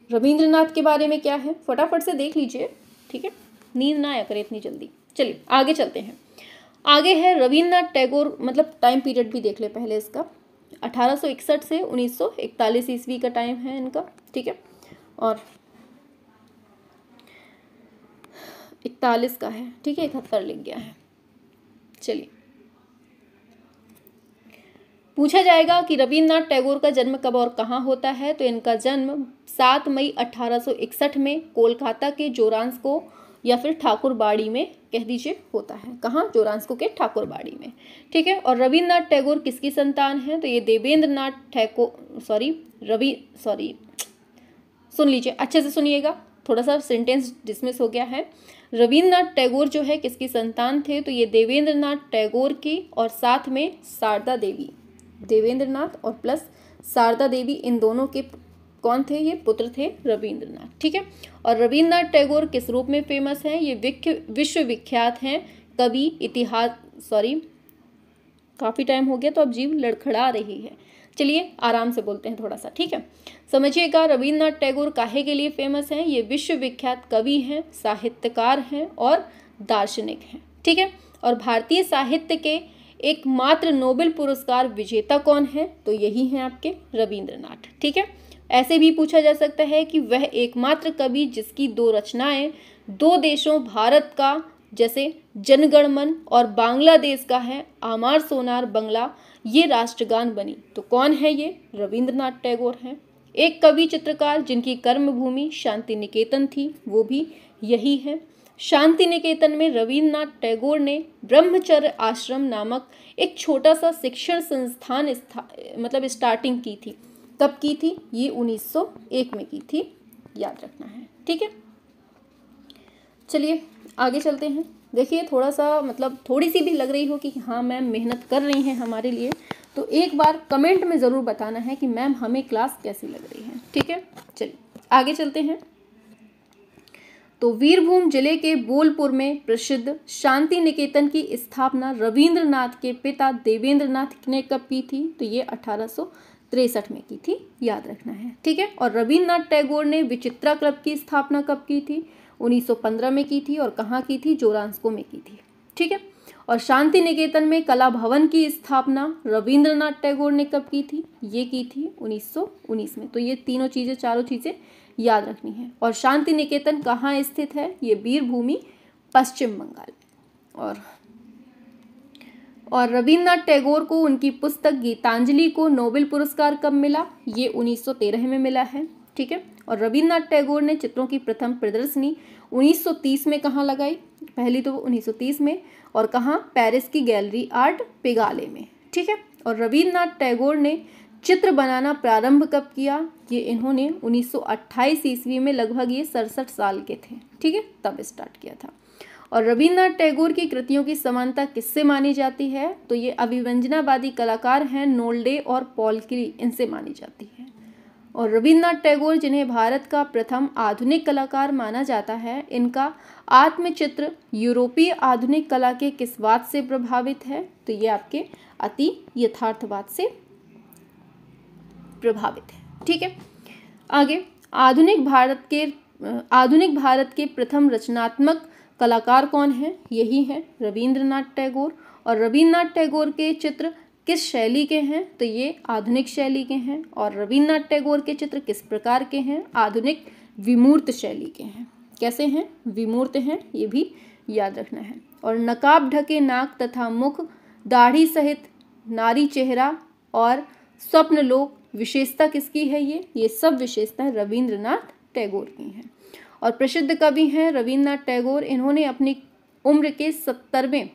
रविंद्रनाथ के बारे में क्या है फटाफट से देख लीजिए। ठीक है, नींद ना आया करे इतनी जल्दी। चलिए आगे चलते हैं। आगे है रविंद्रनाथ टैगोर, मतलब टाइम पीरियड भी देख ले पहले इसका। 1861 से 1941 ईस्वी का टाइम है इनका। ठीक है, और 41 का है। ठीक है, 71 लिख गया है। चलिए, पूछा जाएगा कि रविंद्रनाथ टैगोर का जन्म कब और कहाँ होता है? तो इनका जन्म 7 मई 1861 में कोलकाता के जोरांस्को या फिर ठाकुरबाड़ी में कह दीजिए होता है। कहाँ? जोरांस्को के ठाकुरबाड़ी में। ठीक है, और रविंद्रनाथ टैगोर किसकी संतान है? तो ये देवेंद्रनाथ टैगोर सुन लीजिए, अच्छे से सुनिएगा, थोड़ा सा सेंटेंस डिसमिस हो गया है। रविंद्रनाथ टैगोर जो है किसकी संतान थे? तो ये देवेंद्रनाथ टैगोर की और साथ में शारदा देवी, देवेंद्रनाथ और प्लस शारदा देवी, इन दोनों के कौन थे? ये पुत्र थे रविंद्रनाथ। ठीक है, और रविंद्रनाथ टैगोर किस रूप में फेमस हैं? ये विश्व विख्यात हैं कवि, इतिहास काफ़ी टाइम हो गया तो अब जीभ लड़खड़ा रही है। चलिए आराम से बोलते हैं थोड़ा सा। ठीक है, समझिएगा रविंद्रनाथ टैगोर काहे के लिए फेमस हैं? ये विश्व विख्यात कवि हैं, साहित्यकार हैं और दार्शनिक हैं। ठीक है, और भारतीय साहित्य के एकमात्र नोबेल पुरस्कार विजेता कौन है? तो यही हैं आपके रविंद्रनाथ। ठीक है, ऐसे भी पूछा जा सकता है कि वह एकमात्र कवि जिसकी दो रचनाएं दो देशों भारत का जैसे जनगण मन और बांग्लादेश का है आमार सोनार बंगला, ये राष्ट्रगान बनी। तो कौन है ये? रविंद्रनाथ टैगोर हैं। एक कवि चित्रकार जिनकी कर्मभूमि शांति निकेतन थी, वो भी यही है। शांति निकेतन में रविंद्रनाथ टैगोर ने ब्रह्मचर्य आश्रम नामक एक छोटा सा शिक्षण संस्थान स्टार्टिंग की थी। कब की थी? ये 1901 में की थी, याद रखना है। ठीक है, चलिए आगे चलते हैं। देखिए थोड़ा सा थोड़ी सी भी लग रही हो कि हाँ मैम मेहनत कर रही हैं हमारे लिए, तो एक बार कमेंट में ज़रूर बताना है कि मैम हमें क्लास कैसी लग रही है। ठीक है, चलिए आगे चलते हैं। तो वीरभूम जिले के बोलपुर में प्रसिद्ध शांति निकेतन की स्थापना रविंद्रनाथ के पिता देवेंद्रनाथ ने कब की थी? तो ये 1863 में की थी, याद रखना है। ठीक है, और रविंद्रनाथ टैगोर ने विचित्रा क्लब की स्थापना कब की थी? 1915 में की थी, और कहाँ की थी? जोरांस्को में की थी। ठीक है, और शांति निकेतन में कला भवन की स्थापना रविंद्रनाथ टैगोर ने कब की थी? ये की थी 1919 में। तो ये तीनों चीज़ें, चारों चीज़ें याद रखनी है। और शांति निकेतन कहाँ स्थित है? ये वीरभूमि, पश्चिम बंगाल। और और रविन्द्रनाथ टैगोर को उनकी पुस्तक गीतांजलि को नोबेल पुरस्कार कब मिला? ये 1913 में मिला है। ठीक है। और रविन्द्रनाथ टैगोर ने चित्रों की प्रथम प्रदर्शनी 1930 में कहाँ लगाई? पहली तो 1930 में, और कहाँ? पेरिस की गैलरी आर्ट पिगाले में। ठीक है। और रविन्द्रनाथ टैगोर ने चित्र बनाना प्रारंभ कब किया? ये इन्होंने 1928 ईस्वी में, लगभग ये 67 साल के थे। ठीक है, तब स्टार्ट किया था। और रविन्द्रनाथ टैगोर की कृतियों की समानता किससे मानी जाती है? तो ये अभिव्यंजनावादी कलाकार हैं नोल्डे और पॉलक्री, इनसे मानी जाती है। और रविन्द्रनाथ टैगोर, जिन्हें भारत का प्रथम आधुनिक कलाकार माना जाता है, इनका आत्मचित्र यूरोपीय आधुनिक कला के किस बात से प्रभावित है? तो ये आपके अति यथार्थवाद से प्रभावित है। ठीक है। आगे, आधुनिक भारत के प्रथम रचनात्मक कलाकार कौन है? यही है रविन्द्रनाथ टैगोर। और रविन्द्रनाथ टैगोर के चित्र किस शैली के हैं? तो ये आधुनिक शैली के हैं। और रविन्द्रनाथ टैगोर के चित्र किस प्रकार के हैं? आधुनिक विमूर्त शैली के हैं। कैसे हैं? विमूर्त हैं, ये भी याद रखना है। और नकाब ढके नाक तथा मुख, दाढ़ी सहित नारी चेहरा और स्वप्नलोक, विशेषता किसकी है? ये सब विशेषताएं रविन्द्रनाथ टैगोर की हैं। और प्रसिद्ध कवि हैं रविन्द्रनाथ टैगोर। इन्होंने अपनी उम्र के 70वें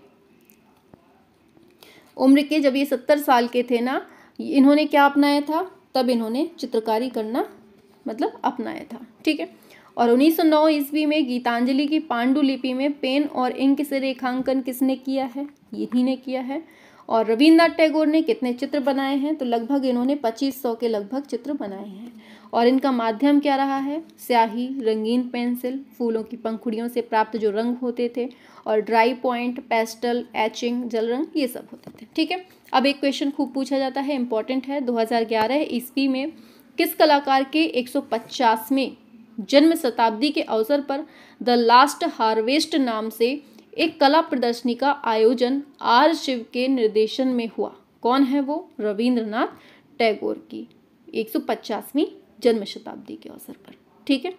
जब ये 70 साल के थे ना, इन्होंने क्या अपनाया था? तब इन्होंने चित्रकारी करना मतलब अपनाया था। ठीक है। और 1909 ईस्वी में गीतांजलि की पांडुलिपि में पेन और इंक से रेखांकन किसने किया है? यही ने किया है। और रविन्द्रनाथ टैगोर ने कितने चित्र बनाए हैं? तो लगभग इन्होंने 2500 के लगभग चित्र बनाए हैं। और इनका माध्यम क्या रहा है? स्याही, रंगीन पेंसिल, फूलों की पंखुड़ियों से प्राप्त जो रंग होते थे, और ड्राई पॉइंट, पेस्टल, एचिंग, जल रंग, ये सब होते थे। ठीक है। अब एक क्वेश्चन खूब पूछा जाता है, इंपॉर्टेंट है। 2011 ईस्वी में किस कलाकार के 150वें जन्म शताब्दी के अवसर पर द लास्ट हार्वेस्ट नाम से एक कला प्रदर्शनी का आयोजन आर शिव के निर्देशन में हुआ? कौन है वो? रविन्द्रनाथ टैगोर की 150वीं जन्म शताब्दी के अवसर पर। ठीक है।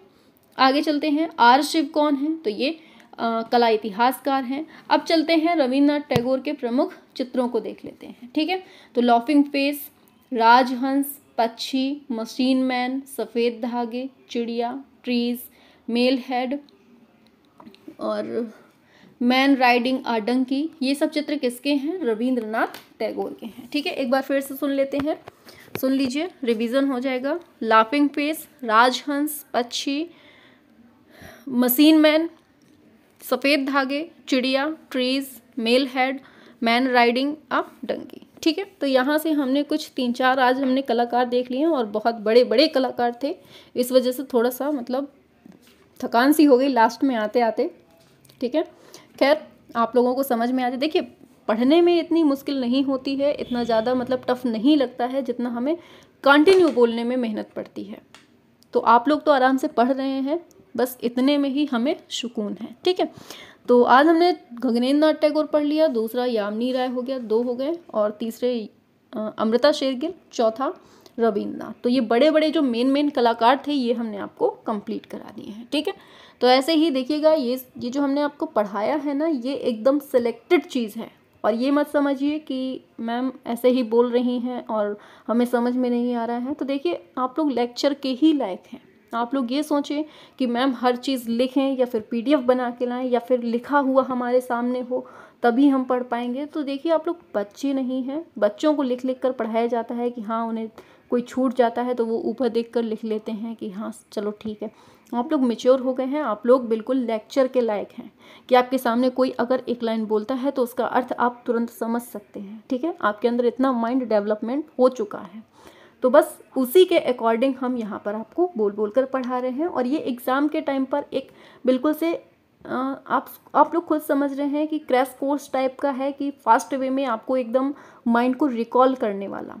आगे चलते हैं। आर शिव कौन है? तो ये कला इतिहासकार हैं। अब चलते हैं रविन्द्रनाथ टैगोर के प्रमुख चित्रों को देख लेते हैं। ठीक है। तो लॉफिंग फेस, राजहंस, पक्षी, मशीन मैन, सफ़ेद धागे, चिड़िया, ट्रीज, मेल हेड और मैन राइडिंग अ डंकी, ये सब चित्र किसके हैं? रविन्द्रनाथ टैगोर के हैं। ठीक है। एक बार फिर से सुन लेते हैं, सुन लीजिए, रिवीजन हो जाएगा। लाफिंग फेस, राजहंस, पक्षी, मशीन मैन, सफ़ेद धागे, चिड़िया, trees, male head, man riding a donkey. ठीक है। तो यहाँ से हमने कुछ 3-4 आज हमने कलाकार देख लिए हैं, और बहुत बड़े बड़े कलाकार थे, इस वजह से थोड़ा सा मतलब थकान सी हो गई लास्ट में आते आते। ठीक है। खैर, आप लोगों को समझ में आ जाए। देखिए, पढ़ने में इतनी मुश्किल नहीं होती है, इतना ज़्यादा मतलब टफ नहीं लगता है, जितना हमें कंटिन्यू बोलने में मेहनत पड़ती है। तो आप लोग तो आराम से पढ़ रहे हैं, बस इतने में ही हमें सुकून है। ठीक है। तो आज हमने गगनेंद्रनाथ टैगोर पढ़ लिया, दूसरा यामिनी राय हो गया, 2 हो गए, और तीसरे अमृता शेरगिल, चौथा रविन्द्रनाथ। तो ये बड़े बड़े जो मेन कलाकार थे, ये हमने आपको कंप्लीट करा दिए हैं। ठीक है। तो ऐसे ही देखिएगा, ये जो हमने आपको पढ़ाया है ना, ये एकदम सिलेक्टेड चीज़ है। और ये मत समझिए कि मैम ऐसे ही बोल रही हैं और हमें समझ में नहीं आ रहा है। तो देखिए, आप लोग लेक्चर के ही लायक हैं। आप लोग ये सोचें कि मैम हर चीज़ लिखें या फिर PDF बना के लाएं या फिर लिखा हुआ हमारे सामने हो, तभी हम पढ़ पाएंगे। तो देखिए, आप लोग बच्चे नहीं हैं। बच्चों को लिख लिख कर पढ़ाया जाता है कि हाँ, उन्हें कोई छूट जाता है तो वो ऊपर देख कर लिख लेते हैं कि हाँ चलो ठीक है। आप लोग मैच्योर हो गए हैं, आप लोग बिल्कुल लेक्चर के लायक हैं कि आपके सामने कोई अगर एक लाइन बोलता है तो उसका अर्थ आप तुरंत समझ सकते हैं। ठीक है। आपके अंदर इतना माइंड डेवलपमेंट हो चुका है, तो बस उसी के अकॉर्डिंग हम यहाँ पर आपको बोल बोल कर पढ़ा रहे हैं। और ये एग्ज़ाम के टाइम पर एक बिल्कुल से आप लोग खुद समझ रहे हैं कि क्रैश कोर्स टाइप का है, कि फास्ट वे में आपको एकदम माइंड को रिकॉल करने वाला।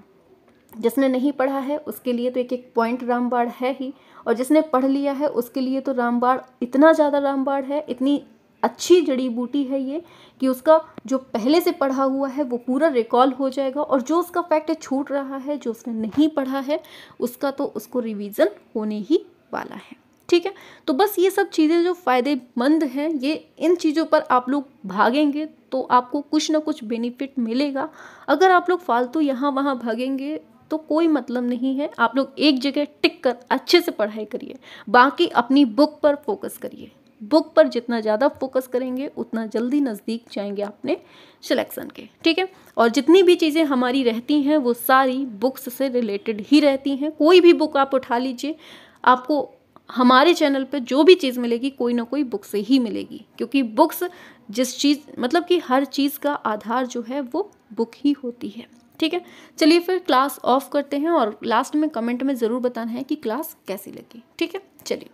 जिसने नहीं पढ़ा है उसके लिए तो एक एक पॉइंट रामबाण है ही, और जिसने पढ़ लिया है उसके लिए तो रामबाण इतना ज़्यादा रामबाण है, इतनी अच्छी जड़ी बूटी है ये, कि उसका जो पहले से पढ़ा हुआ है वो पूरा रिकॉल हो जाएगा, और जो उसका फैक्ट छूट रहा है, जो उसने नहीं पढ़ा है, उसका तो उसको रिवीजन होने ही वाला है। ठीक है। तो बस ये सब चीज़ें जो फ़ायदेमंद हैं, ये इन चीज़ों पर आप लोग भागेंगे तो आपको कुछ ना कुछ बेनिफिट मिलेगा। अगर आप लोग फालतू यहाँ वहाँ भागेंगे तो कोई मतलब नहीं है। आप लोग एक जगह टिक कर अच्छे से पढ़ाई करिए, बाकी अपनी बुक पर फोकस करिए। बुक पर जितना ज़्यादा फोकस करेंगे उतना जल्दी नज़दीक जाएंगे अपने सिलेक्शन के, ठीक है। और जितनी भी चीज़ें हमारी रहती हैं वो सारी बुक्स से रिलेटेड ही रहती हैं। कोई भी बुक आप उठा लीजिए, आपको हमारे चैनल पे जो भी चीज़ मिलेगी कोई ना कोई बुक से ही मिलेगी, क्योंकि बुक्स जिस चीज़ मतलब कि हर चीज़ का आधार जो है वो बुक ही होती है, ठीक है। चलिए फिर क्लास ऑफ करते हैं और लास्ट में कमेंट में ज़रूर बताना है कि क्लास कैसी लगी, ठीक है। चलिए।